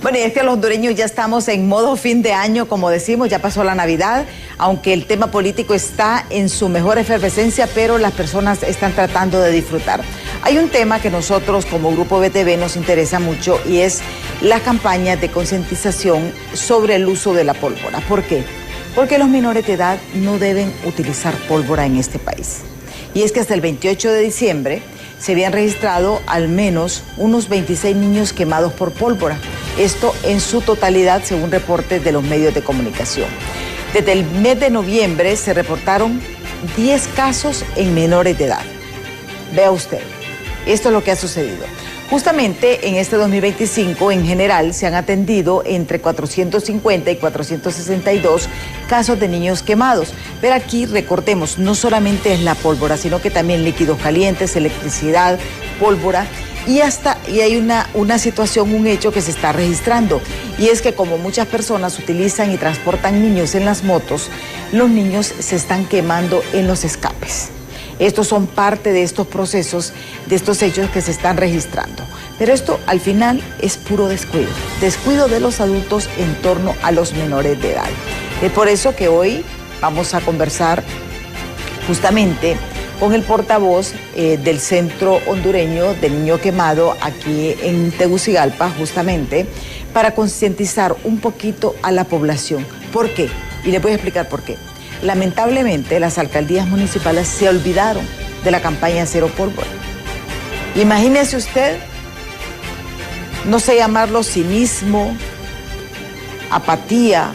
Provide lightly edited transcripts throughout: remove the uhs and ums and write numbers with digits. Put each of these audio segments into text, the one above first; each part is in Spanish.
Bueno, y es que los hondureños ya estamos en modo fin de año, como decimos, ya pasó la Navidad, aunque el tema político está en su mejor efervescencia, pero las personas están tratando de disfrutar. Hay un tema que nosotros como Grupo BTV nos interesa mucho y es la campaña de concientización sobre el uso de la pólvora. ¿Por qué? Porque los menores de edad no deben utilizar pólvora en este país. Y es que hasta el 28 de diciembre se habían registrado al menos unos 26 niños quemados por pólvora. Esto en su totalidad, según reportes de los medios de comunicación. Desde el mes de noviembre se reportaron 10 casos en menores de edad. Vea usted, esto es lo que ha sucedido. Justamente en este 2025, en general, se han atendido entre 450 y 462 casos de niños quemados. Pero aquí, recordemos, no solamente es la pólvora, sino que también líquidos calientes, electricidad, pólvora. Y hay una situación, un hecho que se está registrando. Y es que como muchas personas utilizan y transportan niños en las motos, los niños se están quemando en los escapes. Estos son parte de estos procesos, de estos hechos que se están registrando. Pero esto al final es puro descuido de los adultos en torno a los menores de edad. Es por eso que hoy vamos a conversar justamente con el portavoz del Centro Hondureño del Niño Quemado aquí en Tegucigalpa, justamente, para concientizar un poquito a la población. ¿Por qué? Y les voy a explicar por qué. Lamentablemente, las alcaldías municipales se olvidaron de la campaña Cero Pólvora. Imagínese usted, no sé llamarlo cinismo, apatía,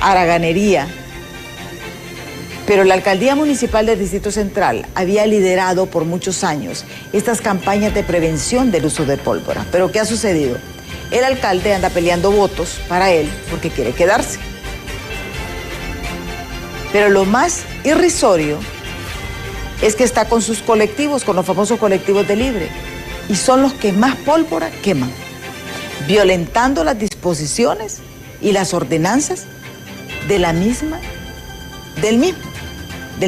haraganería, pero la alcaldía municipal del Distrito Central había liderado por muchos años estas campañas de prevención del uso de pólvora. ¿Pero qué ha sucedido? El alcalde anda peleando votos para él porque quiere quedarse. Pero lo más irrisorio es que está con sus colectivos, con los famosos colectivos de libre, y son los que más pólvora queman, violentando las disposiciones y las ordenanzas del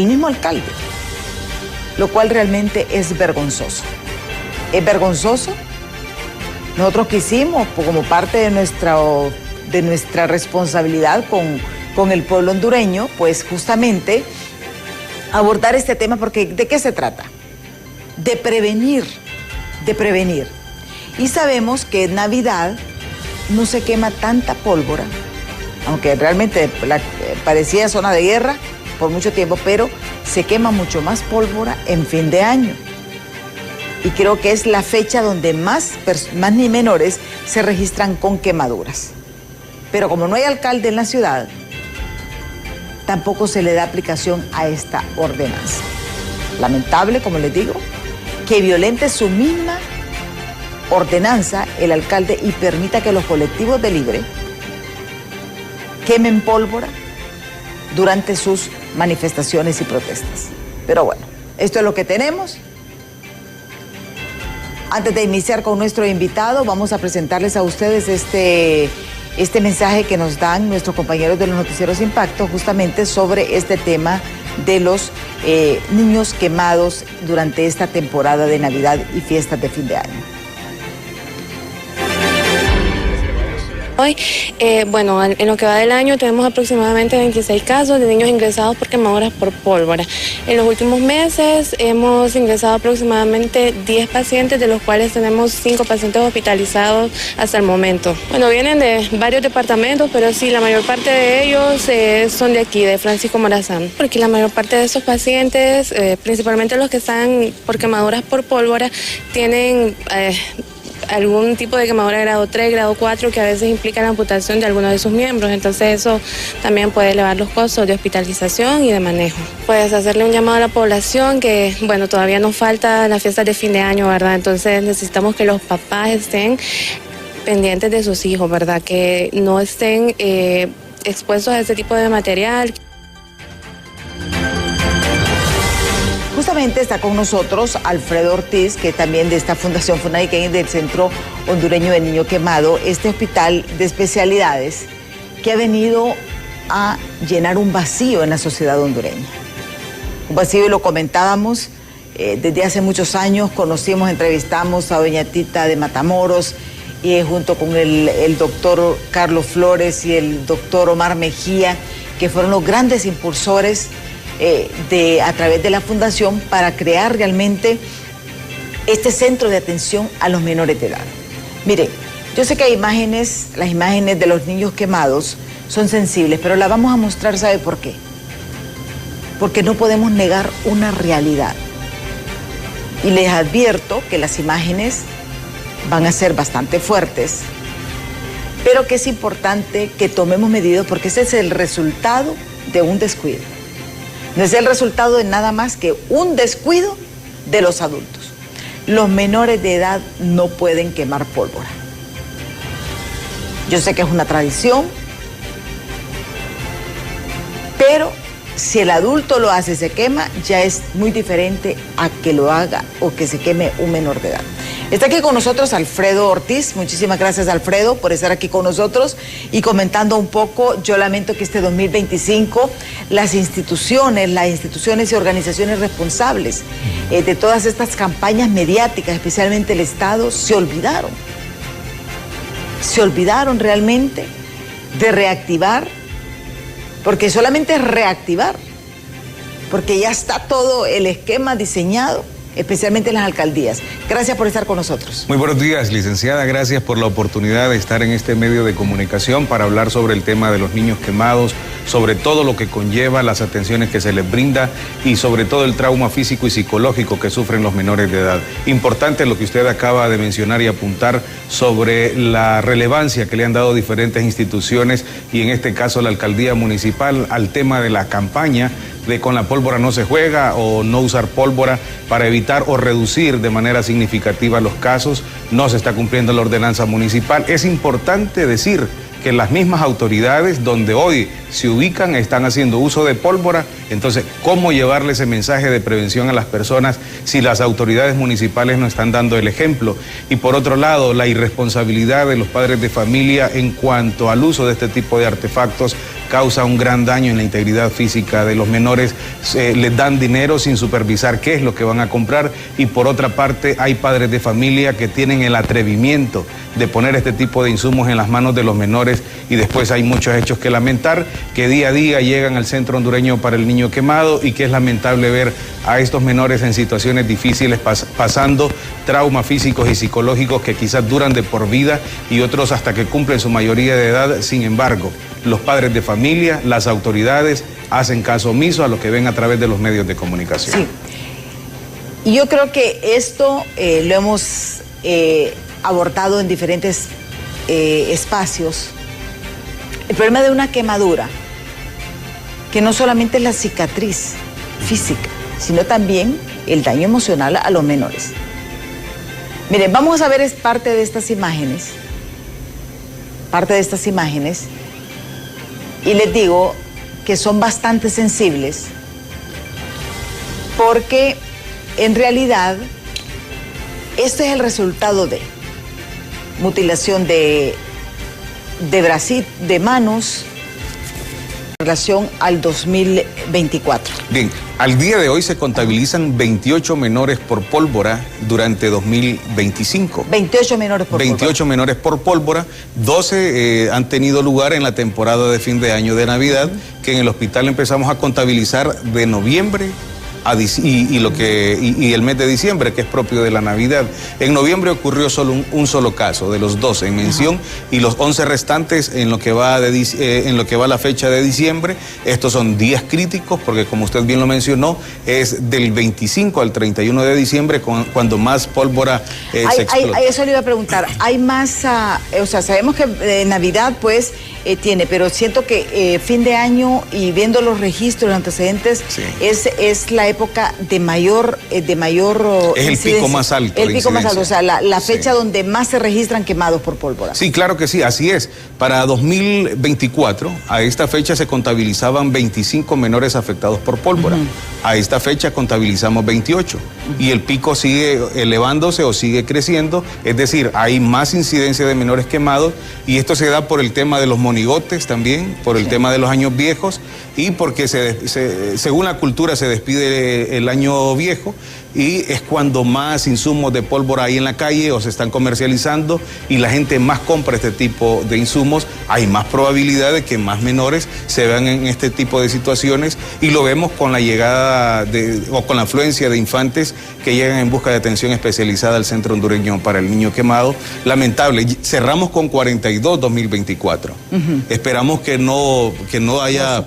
mismo alcalde, lo cual realmente es vergonzoso. Es vergonzoso. Nosotros quisimos, como parte de nuestra responsabilidad con el pueblo hondureño, pues justamente abordar este tema, porque ¿de qué se trata? De prevenir. Y sabemos que en Navidad no se quema tanta pólvora, aunque realmente parecía zona de guerra por mucho tiempo, pero se quema mucho más pólvora en fin de año. Y creo que es la fecha donde más ni menores se registran con quemaduras. Pero como no hay alcalde en la ciudad, tampoco se le da aplicación a esta ordenanza. Lamentable, como les digo, que violente su misma ordenanza el alcalde y permita que los colectivos de libre quemen pólvora durante sus manifestaciones y protestas. Pero bueno, esto es lo que tenemos. Antes de iniciar con nuestro invitado, vamos a presentarles a ustedes este mensaje que nos dan nuestros compañeros de los Noticieros Impacto justamente sobre este tema de los niños quemados durante esta temporada de Navidad y fiestas de fin de año. Hoy, bueno, en lo que va del año tenemos aproximadamente 26 casos de niños ingresados por quemaduras por pólvora. En los últimos meses hemos ingresado aproximadamente 10 pacientes, de los cuales tenemos 5 pacientes hospitalizados hasta el momento. Bueno, vienen de varios departamentos, pero sí, la mayor parte de ellos son de aquí, de Francisco Morazán. Porque la mayor parte de estos pacientes, principalmente los que están por quemaduras por pólvora, tienen algún tipo de quemadura de grado 3, grado 4, que a veces implica la amputación de algunos de sus miembros. Entonces eso también puede elevar los costos de hospitalización y de manejo. Pues hacerle un llamado a la población que, bueno, todavía nos falta las fiestas de fin de año, ¿verdad? Entonces necesitamos que los papás estén pendientes de sus hijos, ¿verdad? Que no estén expuestos a este tipo de material. Justamente está con nosotros Alfredo Ortiz, que también de esta Fundación Funadiquén, del Centro Hondureño del Niño Quemado, este hospital de especialidades que ha venido a llenar un vacío en la sociedad hondureña. Un vacío, y lo comentábamos desde hace muchos años, conocimos, entrevistamos a doña Tita de Matamoros junto con el doctor Carlos Flores y el doctor Omar Mejía, que fueron los grandes impulsores a través de la fundación para crear realmente este centro de atención a los menores de edad. Mire, yo sé que hay imágenes, las imágenes de los niños quemados son sensibles, pero la vamos a mostrar, ¿sabe por qué? Porque no podemos negar una realidad. Y les advierto que las imágenes van a ser bastante fuertes, pero que es importante que tomemos medidas porque ese es el resultado de un descuido. No es el resultado de nada más que un descuido de los adultos. Los menores de edad no pueden quemar pólvora. Yo sé que es una tradición, pero si el adulto lo hace y se quema, ya es muy diferente a que lo haga o que se queme un menor de edad. Está aquí con nosotros Alfredo Ortiz. Muchísimas gracias, Alfredo, por estar aquí con nosotros y comentando un poco. Yo lamento que este 2025 las instituciones y organizaciones responsables de todas estas campañas mediáticas, especialmente el Estado, se olvidaron. Se olvidaron realmente de reactivar, porque solamente es reactivar, porque ya está todo el esquema diseñado, especialmente en las alcaldías. Gracias por estar con nosotros. Muy buenos días, licenciada. Gracias por la oportunidad de estar en este medio de comunicación para hablar sobre el tema de los niños quemados, sobre todo lo que conlleva, las atenciones que se les brinda y sobre todo el trauma físico y psicológico que sufren los menores de edad. Importante lo que usted acaba de mencionar y apuntar sobre la relevancia que le han dado diferentes instituciones y en este caso la alcaldía municipal al tema de la campaña de con la pólvora no se juega o no usar pólvora para evitar o reducir de manera significativa los casos. No se está cumpliendo la ordenanza municipal. Es importante decir que las mismas autoridades donde hoy se ubican están haciendo uso de pólvora. Entonces, ¿cómo llevarle ese mensaje de prevención a las personas si las autoridades municipales no están dando el ejemplo? Y por otro lado, la irresponsabilidad de los padres de familia en cuanto al uso de este tipo de artefactos causa un gran daño en la integridad física de los menores. Les dan dinero sin supervisar qué es lo que van a comprar y por otra parte hay padres de familia que tienen el atrevimiento de poner este tipo de insumos en las manos de los menores y después hay muchos hechos que lamentar que día a día llegan al Centro Hondureño para el Niño Quemado y que es lamentable ver a estos menores en situaciones difíciles pasando traumas físicos y psicológicos que quizás duran de por vida y otros hasta que cumplen su mayoría de edad. Sin embargo, los padres de familia, las autoridades hacen caso omiso a lo que ven a través de los medios de comunicación. Sí. Y yo creo que esto lo hemos abordado en diferentes espacios. El problema de una quemadura, que no solamente es la cicatriz física, sino también el daño emocional a los menores. Miren, vamos a ver parte de estas imágenes. Y les digo que son bastante sensibles porque en realidad este es el resultado de mutilación de bracitos, de manos en relación al 2024. Bien, al día de hoy se contabilizan 28 menores por pólvora durante 2025. 28 menores por 28 pólvora. menores por pólvora, 12 han tenido lugar en la temporada de fin de año de Navidad, que en el hospital empezamos a contabilizar de noviembre y el mes de diciembre, que es propio de la Navidad. En noviembre ocurrió solo un solo caso, de los 12 en mención, y los 11 restantes en lo que va la fecha de diciembre. Estos son días críticos, porque como usted bien lo mencionó, es del 25 al 31 de diciembre cuando más pólvora se explota. Eso le iba a preguntar, hay más, o sea, sabemos que Navidad pues tiene, pero siento que fin de año y viendo los registros, los antecedentes, sí, es la época de mayor es el pico más alto. El pico más alto, o sea, la fecha donde más se registran quemados por pólvora. Sí, claro que sí, así es. Para 2024, a esta fecha se contabilizaban 25 menores afectados por pólvora. A esta fecha contabilizamos 28. Y el pico sigue elevándose o sigue creciendo, es decir, hay más incidencia de menores quemados y esto se da por el tema de los monigotes también, por el tema de los años viejos y porque según la cultura se despide el año viejo y es cuando más insumos de pólvora hay en la calle o se están comercializando y la gente más compra este tipo de insumos, hay más probabilidad de que más menores se vean en este tipo de situaciones, y lo vemos con la llegada o con la afluencia de infantes que llegan en busca de atención especializada al Centro Hondureño para el Niño Quemado. Lamentable, cerramos con 42 2024. Esperamos que no haya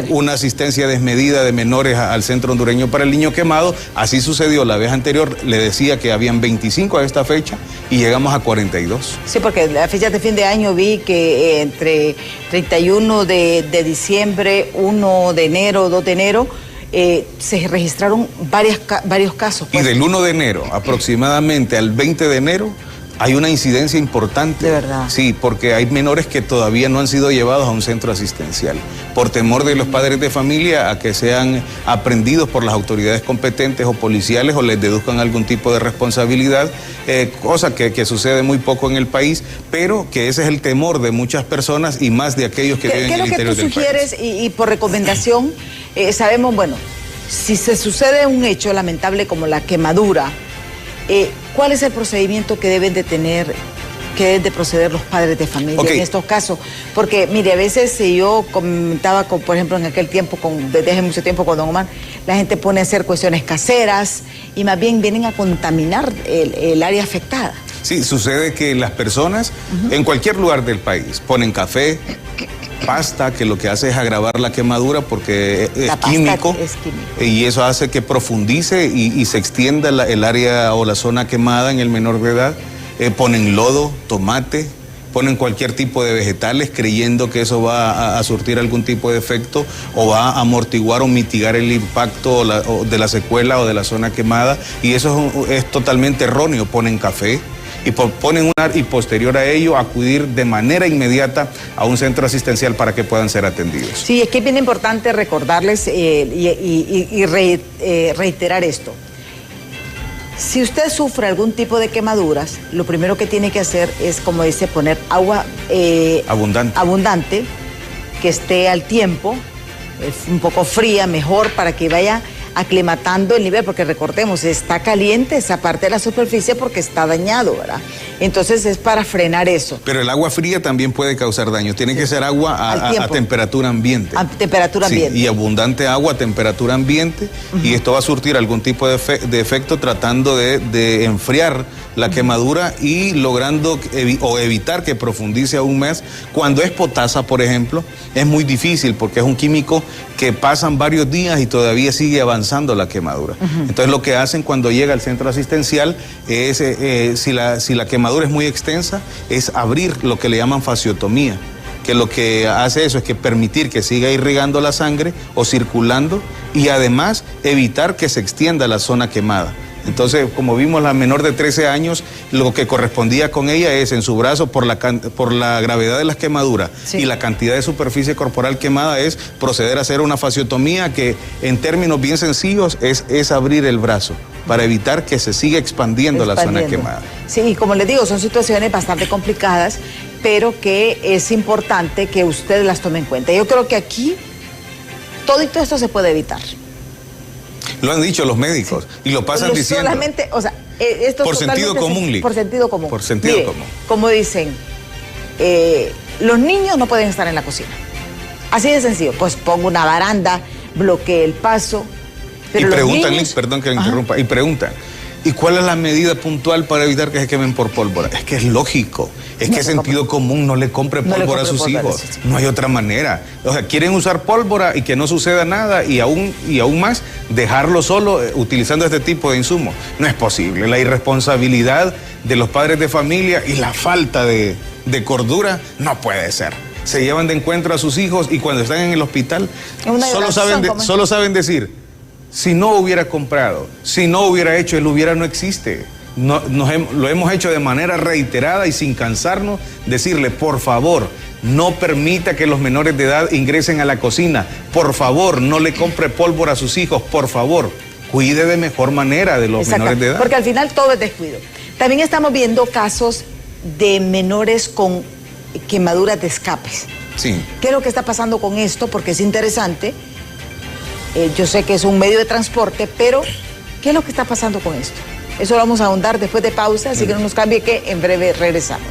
una asistencia desmedida de menores al Centro Hondureño para el Niño Quemado. Así sucedió la vez anterior, le decía que habían 25 a esta fecha y llegamos a 42. Sí, porque la fecha de fin de año vi que entre 31 de diciembre, 1 de enero, 2 de enero, se registraron varios casos. Pues. Y del 1 de enero aproximadamente al 20 de enero hay una incidencia importante. De verdad. Sí, porque hay menores que todavía no han sido llevados a un centro asistencial por temor de los padres de familia a que sean aprendidos por las autoridades competentes o policiales o les deduzcan algún tipo de responsabilidad, cosa que sucede muy poco en el país, pero que ese es el temor de muchas personas y más de aquellos que viven en el interior del país. ¿Qué es lo que tú sugieres y por recomendación sabemos, bueno, si se sucede un hecho lamentable como la quemadura, ¿cuál es el procedimiento que deben de tener, que deben de proceder los padres de familia en estos casos? Porque, mire, a veces yo comentaba, por ejemplo, en aquel tiempo, desde hace mucho tiempo con don Omar, la gente pone a hacer cuestiones caseras y más bien vienen a contaminar el área afectada. Sí, sucede que las personas en cualquier lugar del país ponen café, pasta, que lo que hace es agravar la quemadura porque es químico, y eso hace que profundice y se extienda el área o la zona quemada en el menor de edad. Ponen lodo, tomate, ponen cualquier tipo de vegetales creyendo que eso va a surtir algún tipo de efecto o va a amortiguar o mitigar el impacto de la secuela o de la zona quemada, y eso es totalmente erróneo. Ponen café y posterior a ello acudir de manera inmediata a un centro asistencial para que puedan ser atendidos. Sí, es que es bien importante recordarles y reiterar esto. Si usted sufre algún tipo de quemaduras, lo primero que tiene que hacer es, como dice, poner agua abundante, que esté al tiempo, un poco fría, mejor, para que vaya aclimatando el nivel, porque recordemos, está caliente esa parte de la superficie porque está dañado, ¿verdad? Entonces es para frenar eso. Pero el agua fría también puede causar daño, tiene que ser agua a temperatura ambiente. A temperatura ambiente. Y abundante agua a temperatura ambiente, y esto va a surtir algún tipo de efecto tratando de enfriar la quemadura y logrando evitar que profundice aún más. Cuando es potasa, por ejemplo, es muy difícil porque es un químico que pasan varios días y todavía sigue avanzando la quemadura. Entonces lo que hacen cuando llega al centro asistencial es, si la quemadura es muy extensa, es abrir lo que le llaman fasciotomía, que lo que hace eso es que permitir que siga irrigando la sangre o circulando, y además evitar que se extienda la zona quemada. Entonces, como vimos, la menor de 13 años, lo que correspondía con ella es en su brazo, por la gravedad de las quemaduras y la cantidad de superficie corporal quemada, es proceder a hacer una fasciotomía que, en términos bien sencillos, es abrir el brazo para evitar que se siga expandiendo la zona quemada. Sí, y como les digo, son situaciones bastante complicadas, pero que es importante que ustedes las tomen en cuenta. Yo creo que aquí todo esto se puede evitar. Lo han dicho los médicos y lo pasan diciendo. Solamente, o sea, esto por sentido común, Lick. Por sentido común. Por sentido común. Como dicen, los niños no pueden estar en la cocina. Así de sencillo. Pues pongo una baranda, bloquee el paso. Pero y preguntan, niños... Lick, perdón que le interrumpa, y preguntan, ¿y cuál es la medida puntual para evitar que se quemen por pólvora? Es que es lógico, es que es sentido común, no le compre pólvora a sus hijos, no hay otra manera. O sea, quieren usar pólvora y que no suceda nada, y aún más dejarlo solo utilizando este tipo de insumos. No es posible. La irresponsabilidad de los padres de familia y la falta de cordura no puede ser. Se llevan de encuentro a sus hijos y cuando están en el hospital solo saben decir: si no hubiera comprado, si no hubiera hecho, el hubiera no existe. Lo hemos hecho de manera reiterada y sin cansarnos, decirle: por favor, no permita que los menores de edad ingresen a la cocina, por favor, no le compre pólvora a sus hijos, por favor, cuide de mejor manera de los menores de edad. Porque al final todo es descuido. También estamos viendo casos de menores con quemaduras de escapes. Sí. ¿Qué es lo que está pasando con esto? Porque es interesante. Yo sé que es un medio de transporte, pero ¿Qué es lo que está pasando con esto? Eso lo vamos a ahondar después de pausa, así que no nos cambie, que en breve regresamos.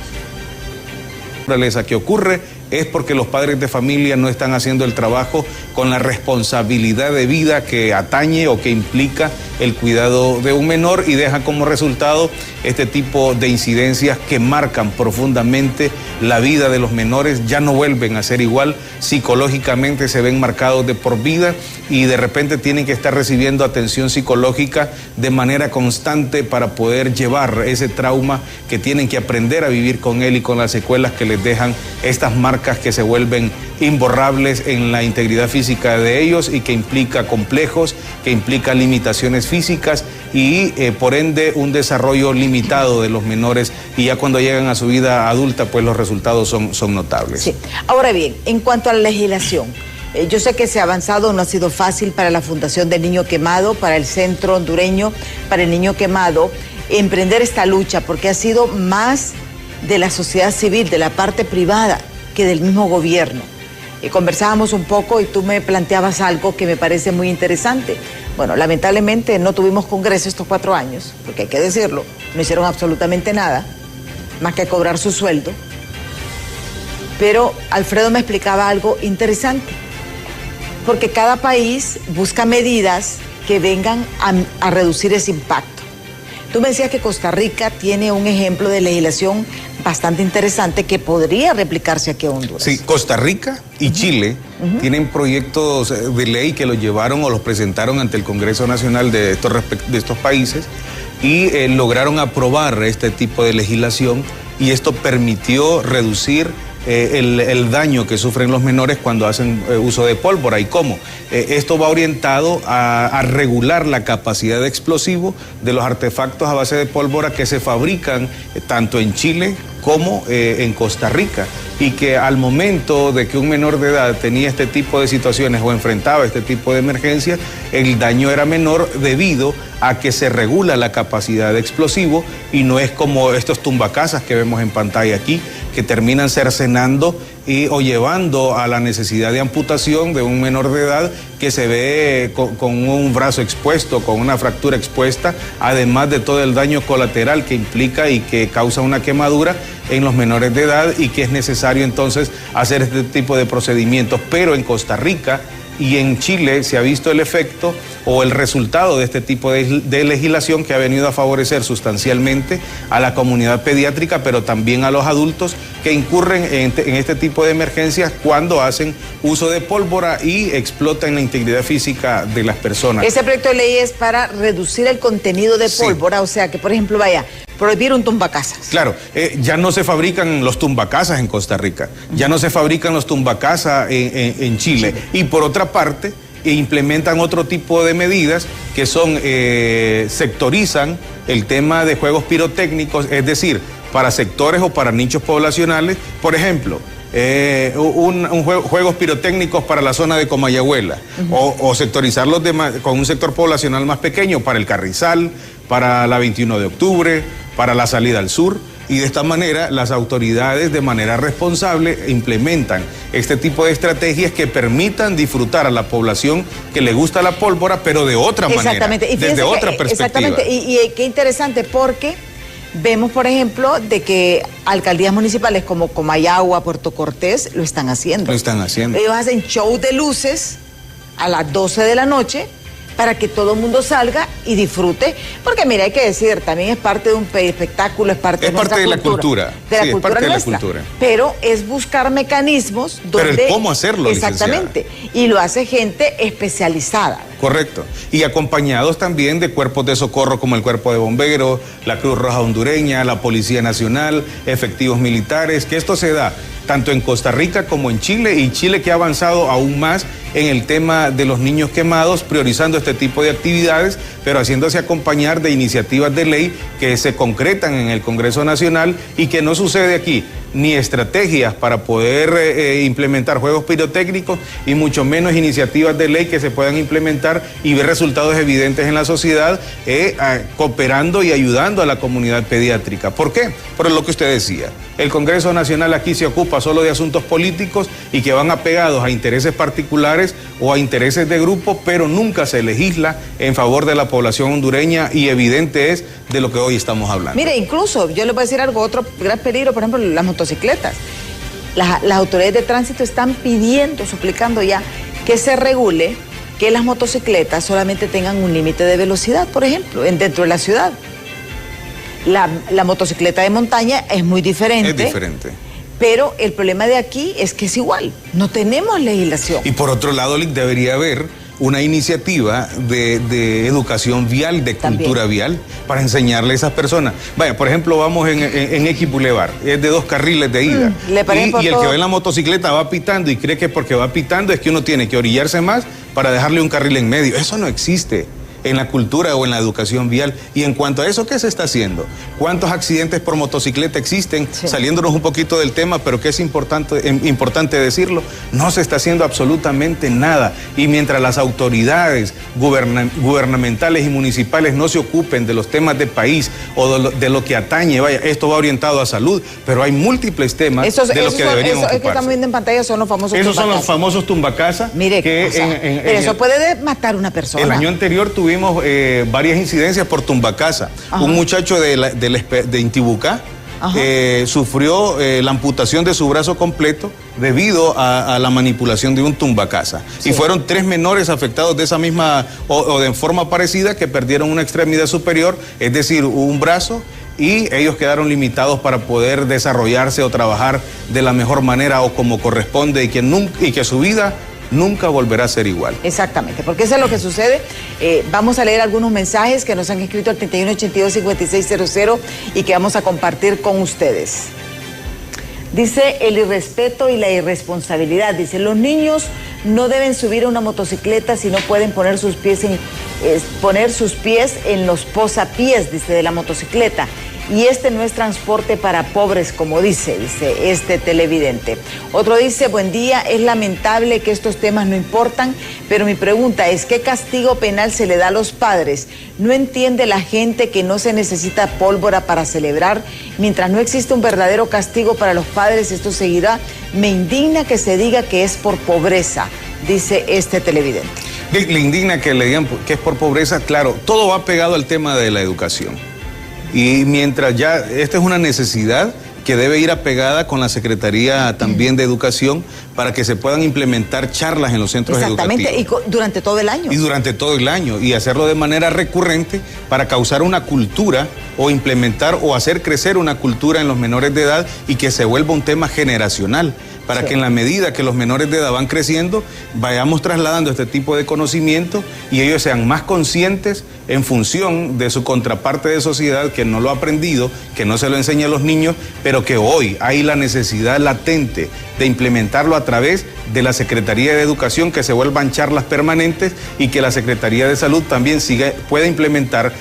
Que ocurre es porque los padres de familia no están haciendo el trabajo con la responsabilidad de vida que atañe o que implica el cuidado de un menor, y deja como resultado este tipo de incidencias que marcan profundamente la vida de los menores. Ya no vuelven a ser igual, psicológicamente se ven marcados de por vida y de repente tienen que estar recibiendo atención psicológica de manera constante para poder llevar ese trauma, que tienen que aprender a vivir con él y con las secuelas que les dejan estas marcas que se vuelven imborrables en la integridad física de ellos y que implica complejos, que implica limitaciones físicas y por ende un desarrollo limitado de los menores, y ya cuando llegan a su vida adulta pues los resultados son notables. Sí. Ahora bien, en cuanto a la legislación, yo sé que se ha avanzado, no ha sido fácil para la Fundación del Niño Quemado, para el Centro Hondureño para el Niño Quemado, emprender esta lucha, porque ha sido más de la sociedad civil, de la parte privada, que del mismo gobierno. Conversábamos un poco y tú me planteabas algo que me parece muy interesante. Bueno, lamentablemente no tuvimos congreso estos 4 años, porque hay que decirlo, no hicieron absolutamente nada, más que cobrar su sueldo. Pero Alfredo me explicaba algo interesante, porque cada país busca medidas que vengan a reducir ese impacto. Tú me decías que Costa Rica tiene un ejemplo de legislación bastante interesante que podría replicarse aquí a Honduras. Sí, Costa Rica y Chile tienen proyectos de ley que los llevaron o los presentaron ante el Congreso Nacional de estos países y lograron aprobar este tipo de legislación, y esto permitió reducir el daño que sufren los menores cuando hacen uso de pólvora. ¿Y cómo? Esto va orientado a regular la capacidad de explosivo de los artefactos a base de pólvora que se fabrican tanto en Chile como en Costa Rica, y que al momento de que un menor de edad tenía este tipo de situaciones o enfrentaba este tipo de emergencias, el daño era menor debido a que se regula la capacidad de explosivo, y no es como estos tumbacasas que vemos en pantalla aquí, que terminan cercenando o llevando a la necesidad de amputación de un menor de edad que se ve con un brazo expuesto, con una fractura expuesta, además de todo el daño colateral que implica y que causa una quemadura en los menores de edad, y que es necesario entonces hacer este tipo de procedimientos. Pero en Costa Rica y en Chile se ha visto el efecto o el resultado de este tipo de legislación, que ha venido a favorecer sustancialmente a la comunidad pediátrica, pero también a los adultos que incurren en este tipo de emergencias cuando hacen uso de pólvora y explotan la integridad física de las personas. Ese proyecto de ley es para reducir el contenido de pólvora, o sea que, por ejemplo, prohibir un tumbacasas. Claro, ya no se fabrican los tumbacasas en Costa Rica, ya no se fabrican los tumbacasas en Chile. Y por otra parte, implementan otro tipo de medidas que son, sectorizan el tema de juegos pirotécnicos, es decir, para sectores o para nichos poblacionales. Por ejemplo, juegos pirotécnicos para la zona de Comayagüela, o sectorizarlos con un sector poblacional más pequeño para el Carrizal, para la 21 de octubre, para la salida al sur. Y de esta manera las autoridades de manera responsable implementan este tipo de estrategias que permitan disfrutar a la población que le gusta la pólvora, pero de otra manera, desde otra perspectiva. Exactamente, y qué interesante, porque vemos, por ejemplo, de que alcaldías municipales como Comayagua, Puerto Cortés, lo están haciendo. Lo están haciendo. Ellos hacen show de luces a las 12 de la noche para que todo el mundo salga y disfrute, porque mira, hay que decir, también es parte de un espectáculo, es parte de nuestra cultura. De la cultura nuestra. Pero es buscar mecanismos donde... Pero el cómo hacerlo, exactamente, licenciada. Y lo hace gente especializada. Correcto. Y acompañados también de cuerpos de socorro como el Cuerpo de Bomberos, la Cruz Roja Hondureña, la Policía Nacional, efectivos militares, que esto se da tanto en Costa Rica como en Chile, y Chile que ha avanzado aún más en el tema de los niños quemados, priorizando este tipo de actividades, pero haciéndose acompañar de iniciativas de ley que se concretan en el Congreso Nacional, y que no sucede aquí ni estrategias para poder implementar juegos pirotécnicos, y mucho menos iniciativas de ley que se puedan implementar y ver resultados evidentes en la sociedad, cooperando y ayudando a la comunidad pediátrica. ¿Por qué? Por lo que usted decía. El Congreso Nacional aquí se ocupa solo de asuntos políticos y que van apegados a intereses particulares particulares o a intereses de grupo, pero nunca se legisla en favor de la población hondureña y evidente es de lo que hoy estamos hablando. Mire, incluso, yo le voy a decir algo, otro gran peligro, por ejemplo, las motocicletas. Las autoridades de tránsito están pidiendo, suplicando ya, que se regule que las motocicletas solamente tengan un límite de velocidad, por ejemplo, dentro de la ciudad. La motocicleta de montaña es muy diferente. Es diferente. Pero el problema de aquí es que es igual, no tenemos legislación. Y por otro lado, debería haber una iniciativa de educación vial, de cultura vial, para enseñarle a esas personas. Vaya, por ejemplo, vamos en X Boulevard, es de 2 carriles de ida. Y el que va en la motocicleta va pitando y cree que porque va pitando es que uno tiene que orillarse más para dejarle un carril en medio. Eso no existe en la cultura o en la educación vial. Y en cuanto a eso, ¿qué se está haciendo? ¿Cuántos accidentes por motocicleta existen? Sí. Saliéndonos un poquito del tema, pero que es importante decirlo, no se está haciendo absolutamente nada. Y mientras las autoridades gubernamentales y municipales no se ocupen de los temas de país o de lo que atañe, vaya, esto va orientado a salud, pero hay múltiples temas de los que deberían ocuparse. Es que estamos viendo en pantalla son los famosos tumbacasa. Esos son los famosos tumbacasa. Mire, pero eso puede matar a una persona. El año anterior tuvimos varias incidencias por tumbacasa. Ajá. Un muchacho de Intibucá sufrió la amputación de su brazo completo debido a la manipulación de un tumbacasa. Sí. Y fueron 3 menores afectados de esa misma o de forma parecida que perdieron una extremidad superior, es decir, un brazo, y ellos quedaron limitados para poder desarrollarse o trabajar de la mejor manera o como corresponde y que su vida nunca volverá a ser igual. Exactamente, porque eso es lo que sucede. Vamos a leer algunos mensajes que nos han escrito al 3182-5600 y que vamos a compartir con ustedes. Dice, el irrespeto y la irresponsabilidad. Dice, los niños no deben subir a una motocicleta si no pueden poner sus pies en los posapiés, dice, de la motocicleta. Y este no es transporte para pobres, como dice este televidente. Otro dice, buen día, es lamentable que estos temas no importan, pero mi pregunta es, ¿qué castigo penal se le da a los padres? ¿No entiende la gente que no se necesita pólvora para celebrar? Mientras no existe un verdadero castigo para los padres, esto seguirá. Me indigna que se diga que es por pobreza, dice este televidente. Le indigna que le digan que es por pobreza, claro, todo va pegado al tema de la educación. Y mientras ya, esta es una necesidad que debe ir apegada con la Secretaría también de Educación para que se puedan implementar charlas en los centros educativos. Exactamente, y durante todo el año. Y durante todo el año, y hacerlo de manera recurrente para causar una cultura o implementar o hacer crecer una cultura en los menores de edad y que se vuelva un tema generacional, para que en la medida que los menores de edad van creciendo, vayamos trasladando este tipo de conocimiento y ellos sean más conscientes en función de su contraparte de sociedad que no lo ha aprendido, que no se lo enseña a los niños, pero que hoy hay la necesidad latente de implementarlo a través de la Secretaría de Educación, que se vuelvan charlas permanentes y que la Secretaría de Salud también pueda implementar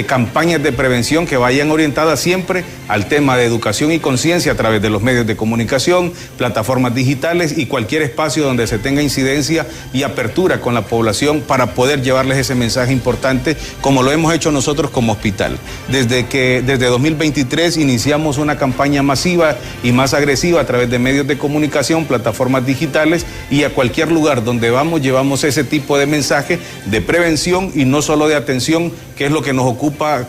campañas de prevención que vayan orientadas siempre al tema de educación y conciencia a través de los medios de comunicación, plataformas digitales y cualquier espacio donde se tenga incidencia y apertura con la población para poder llevarles ese mensaje importante, como lo hemos hecho nosotros como hospital. Desde 2023 iniciamos una campaña masiva y más agresiva a través de medios de comunicación, plataformas digitales, y a cualquier lugar donde vamos llevamos ese tipo de mensaje de prevención y no solo de atención, que es lo que nos ocupa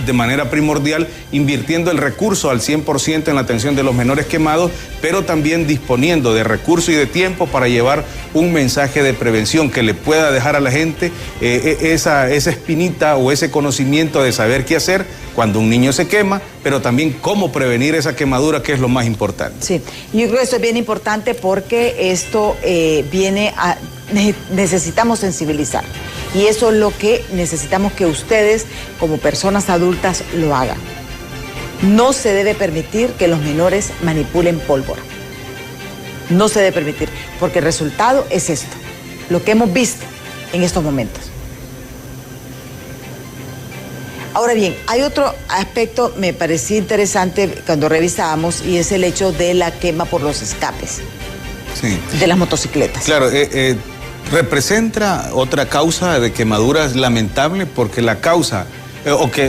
de manera primordial, invirtiendo el recurso al 100% en la atención de los menores quemados, pero también disponiendo de recursos y de tiempo para llevar un mensaje de prevención que le pueda dejar a la gente esa espinita o ese conocimiento de saber qué hacer cuando un niño se quema, pero también cómo prevenir esa quemadura, que es lo más importante. Sí, yo creo que eso es bien importante porque esto necesitamos sensibilizar. Y eso es lo que necesitamos que ustedes, como personas adultas, lo hagan. No se debe permitir que los menores manipulen pólvora. No se debe permitir, porque el resultado es esto, lo que hemos visto en estos momentos. Ahora bien, hay otro aspecto, me pareció interesante cuando revisábamos, y es el hecho de la quema por los escapes de las motocicletas. Claro, representa otra causa de quemaduras lamentable, porque la causa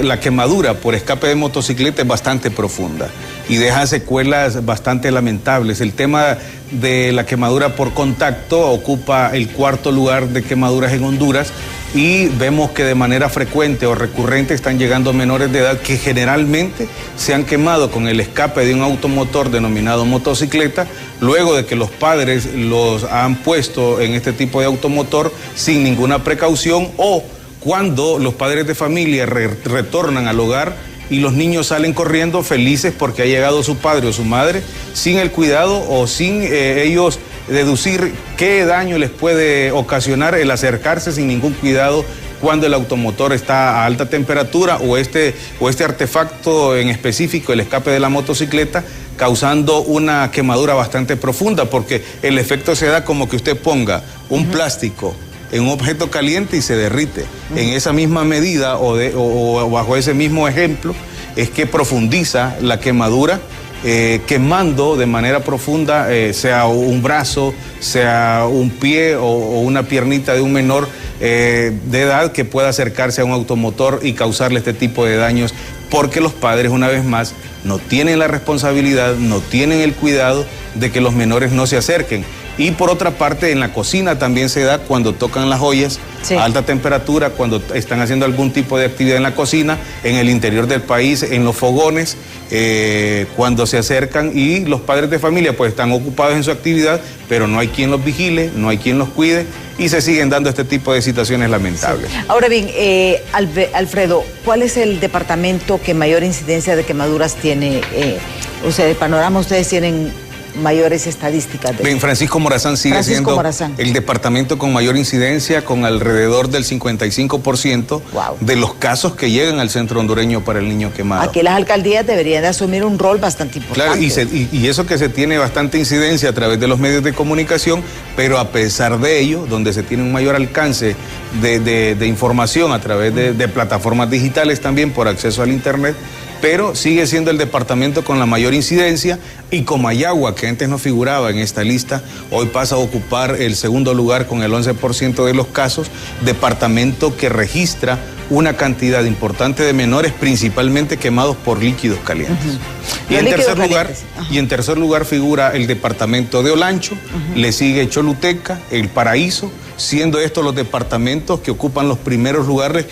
la quemadura por escape de motocicleta es bastante profunda. y deja secuelas bastante lamentables. El tema de la quemadura por contacto ocupa el 4º lugar de quemaduras en Honduras, y vemos que de manera frecuente o recurrente están llegando menores de edad que generalmente se han quemado con el escape de un automotor denominado motocicleta, luego de que los padres los han puesto en este tipo de automotor sin ninguna precaución, o cuando los padres de familia retornan al hogar y los niños salen corriendo felices porque ha llegado su padre o su madre sin el cuidado o sin ellos deducir qué daño les puede ocasionar el acercarse sin ningún cuidado cuando el automotor está a alta temperatura o este artefacto en específico, el escape de la motocicleta, causando una quemadura bastante profunda, porque el efecto se da como que usted ponga un plástico en un objeto caliente y se derrite. En esa misma medida o bajo ese mismo ejemplo es que profundiza la quemadura, quemando de manera profunda, sea un brazo, sea un pie o una piernita de un menor de edad que pueda acercarse a un automotor y causarle este tipo de daños, porque los padres, una vez más, no tienen la responsabilidad, no tienen el cuidado de que los menores no se acerquen. Y por otra parte, en la cocina también se da cuando tocan las ollas a alta temperatura, cuando están haciendo algún tipo de actividad en la cocina, en el interior del país, en los fogones, cuando se acercan y los padres de familia pues están ocupados en su actividad, pero no hay quien los vigile, no hay quien los cuide y se siguen dando este tipo de situaciones lamentables. Sí. Ahora bien, Alfredo, ¿cuál es el departamento que mayor incidencia de quemaduras tiene? O sea, el panorama, ustedes tienen mayores estadísticas. Bien, Francisco Morazán sigue siendo el departamento con mayor incidencia, con alrededor del 55% de los casos que llegan al centro hondureño para el niño quemado. Aquí las alcaldías deberían de asumir un rol bastante importante. Claro, y eso que se tiene bastante incidencia a través de los medios de comunicación, pero a pesar de ello, donde se tiene un mayor alcance de información a través de plataformas digitales también por acceso al internet, pero sigue siendo el departamento con la mayor incidencia, y Comayagua, que antes no figuraba en esta lista, hoy pasa a ocupar el 2º lugar con el 11% de los casos, departamento que registra una cantidad importante de menores, principalmente quemados por líquidos calientes. Y en tercer lugar figura el departamento de Olancho, le sigue Choluteca, El Paraíso, siendo estos los departamentos que ocupan los primeros lugares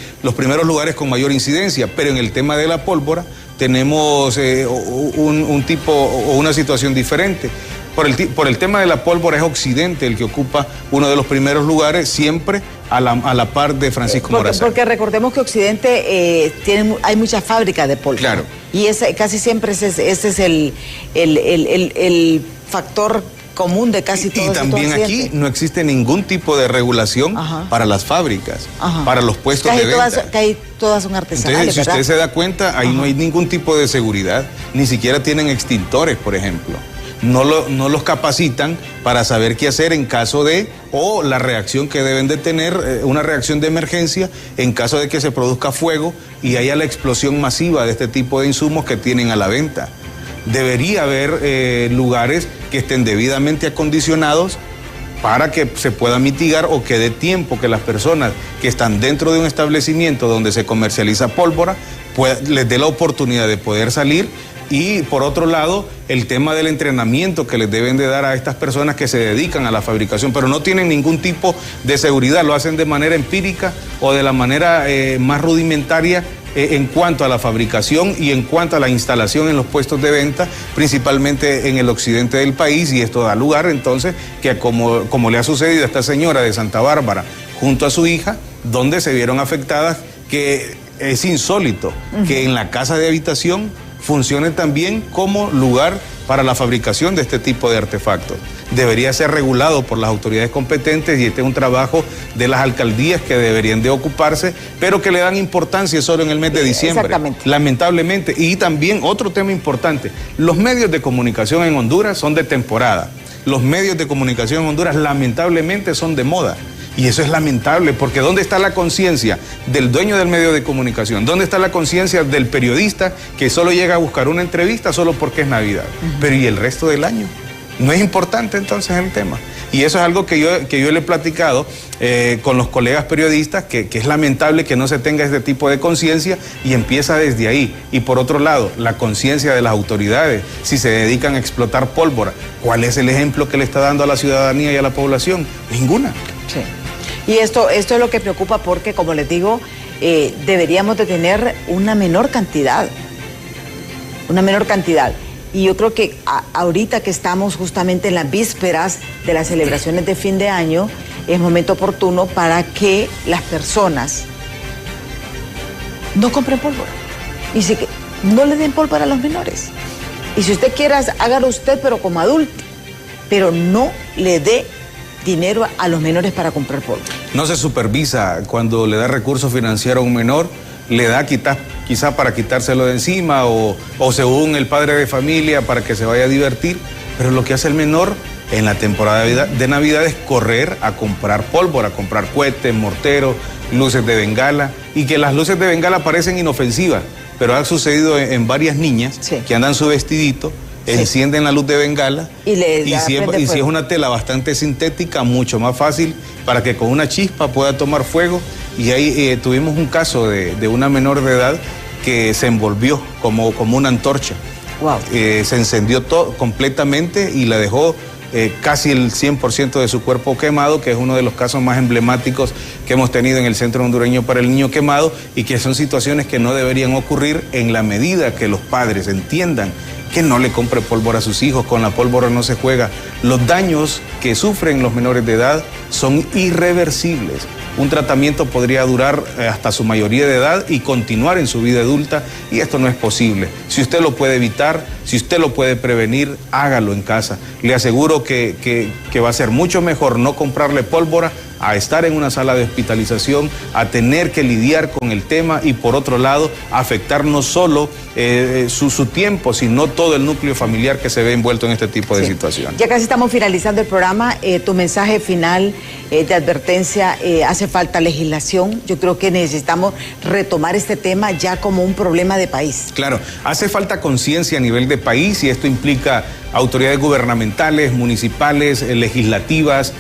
con mayor incidencia. Pero en el tema de la pólvora tenemos un tipo o una situación diferente. Por el tema de la pólvora es Occidente el que ocupa uno de los primeros lugares, siempre a la par de Francisco Morazán. Porque recordemos que Occidente hay muchas fábricas de pólvora. Claro. Y casi siempre ese es el factor común de casi todos. Y también aquí no existe ningún tipo de regulación para las fábricas, para los puestos de venta. Todas son artesanales. Entonces, si usted se da cuenta, ahí no hay ningún tipo de seguridad, ni siquiera tienen extintores, por ejemplo. No los capacitan para saber qué hacer en caso de, o la reacción que deben de tener, una reacción de emergencia en caso de que se produzca fuego y haya la explosión masiva de este tipo de insumos que tienen a la venta. Debería haber lugares que estén debidamente acondicionados para que se pueda mitigar o que dé tiempo que las personas que están dentro de un establecimiento donde se comercializa pólvora les dé la oportunidad de poder salir. Y por otro lado, el tema del entrenamiento que les deben de dar a estas personas que se dedican a la fabricación, pero no tienen ningún tipo de seguridad, lo hacen de manera empírica o de la manera más rudimentaria en cuanto a la fabricación y en cuanto a la instalación en los puestos de venta, principalmente en el occidente del país, y esto da lugar entonces que como le ha sucedido a esta señora de Santa Bárbara junto a su hija, donde se vieron afectadas, que es insólito que en la casa de habitación funcione también como lugar para la fabricación de este tipo de artefactos. Debería ser regulado por las autoridades competentes y este es un trabajo de las alcaldías que deberían de ocuparse, pero que le dan importancia solo en el mes de diciembre. Exactamente. Lamentablemente. Y también otro tema importante, los medios de comunicación en Honduras son de temporada. Los medios de comunicación en Honduras lamentablemente son de moda. Y eso es lamentable, porque ¿dónde está la conciencia del dueño del medio de comunicación? ¿Dónde está la conciencia del periodista que solo llega a buscar una entrevista solo porque es Navidad? Pero ¿y el resto del año? ¿No es importante entonces el tema? Y eso es algo que yo le he platicado con los colegas periodistas, que es lamentable que no se tenga este tipo de conciencia, y empieza desde ahí. Y por otro lado, la conciencia de las autoridades, si se dedican a explotar pólvora, ¿cuál es el ejemplo que le está dando a la ciudadanía y a la población? Ninguna. Sí. Y esto es lo que preocupa porque, como les digo, deberíamos de tener una menor cantidad. Y yo creo que ahorita que estamos justamente en las vísperas de las celebraciones de fin de año, es momento oportuno para que las personas no compren pólvora. Y no le den pólvora a los menores. Y si usted quiere, hágalo usted, pero como adulto. Pero no le dé dinero a los menores para comprar pólvora. No se supervisa cuando le da recursos financieros a un menor, le da quizá para quitárselo de encima o según el padre de familia para que se vaya a divertir, pero lo que hace el menor en la temporada de Navidad es correr a comprar pólvora, a comprar cohetes, morteros, luces de bengala, y que las luces de bengala parecen inofensivas, pero ha sucedido en varias niñas que andan su vestidito, encienden la luz de bengala y si es una tela bastante sintética, mucho más fácil para que con una chispa pueda tomar fuego. Y ahí tuvimos un caso de una menor de edad que se envolvió como una antorcha. Wow. Se encendió completamente y la dejó casi el 100% de su cuerpo quemado, que es uno de los casos más emblemáticos que hemos tenido en el Centro Hondureño para el Niño Quemado, y que son situaciones que no deberían ocurrir en la medida que los padres entiendan que no le compre pólvora a sus hijos, con la pólvora no se juega. Los daños que sufren los menores de edad son irreversibles. Un tratamiento podría durar hasta su mayoría de edad y continuar en su vida adulta, y esto no es posible. Si usted lo puede evitar, si usted lo puede prevenir, hágalo en casa. Le aseguro que va a ser mucho mejor no comprarle pólvora a estar en una sala de hospitalización, a tener que lidiar con el tema y, por otro lado, afectar no solo su tiempo, sino todo el núcleo familiar que se ve envuelto en este tipo de situaciones. Ya casi estamos finalizando el programa. Tu mensaje final de advertencia: hace falta legislación. Yo creo que necesitamos retomar este tema ya como un problema de país. Claro, hace falta conciencia a nivel de país, y esto implica autoridades gubernamentales, municipales, legislativas.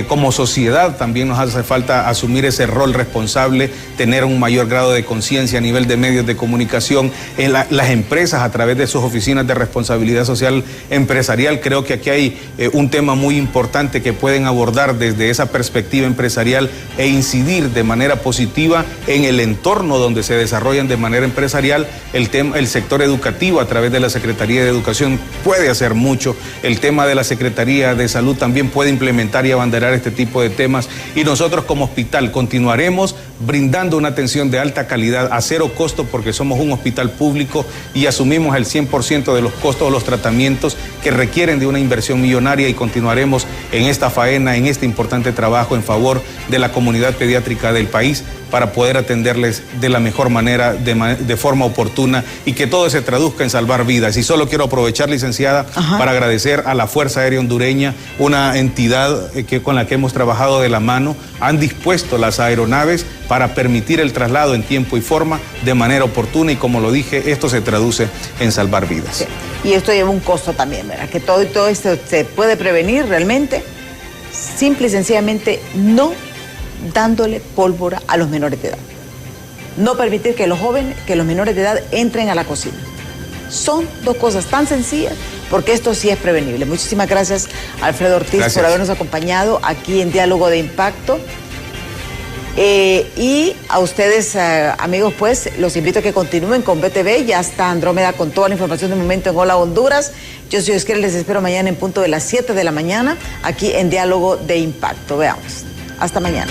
Como sociedad también nos hace falta asumir ese rol responsable, tener un mayor grado de conciencia a nivel de medios de comunicación, las empresas a través de sus oficinas de responsabilidad social empresarial. Creo que aquí hay un tema muy importante que pueden abordar desde esa perspectiva empresarial e incidir de manera positiva en el entorno donde se desarrollan de manera empresarial. El sector educativo a través de la Secretaría de Educación puede hacer mucho. El tema de la Secretaría de Salud también puede implementar y abanderar este tipo de temas, y nosotros como hospital continuaremos brindando una atención de alta calidad a cero costo, porque somos un hospital público y asumimos el 100% de los costos de los tratamientos que requieren de una inversión millonaria, y continuaremos en esta faena, en este importante trabajo en favor de la comunidad pediátrica del país, para poder atenderles de la mejor manera, de forma oportuna, y que todo se traduzca en salvar vidas. Y solo quiero aprovechar, licenciada, para agradecer a la Fuerza Aérea Hondureña, una entidad con la que hemos trabajado de la mano. Han dispuesto las aeronaves para permitir el traslado en tiempo y forma de manera oportuna, y como lo dije, esto se traduce en salvar vidas. Sí. Y esto lleva un costo también, ¿verdad? Que todo esto se puede prevenir realmente, simple y sencillamente no dándole pólvora a los menores de edad. No permitir que los menores de edad entren a la cocina. Son dos cosas tan sencillas, porque esto sí es prevenible. Muchísimas gracias, Alfredo Ortiz, por habernos acompañado aquí en Diálogo de Impacto. Y a ustedes, amigos, pues los invito a que continúen con BTV. Ya está Andrómeda con toda la información de momento en Hola Honduras. Yo soy Oscar, les espero mañana en punto de las 7 de la mañana aquí en Diálogo de Impacto. Veamos. Hasta mañana.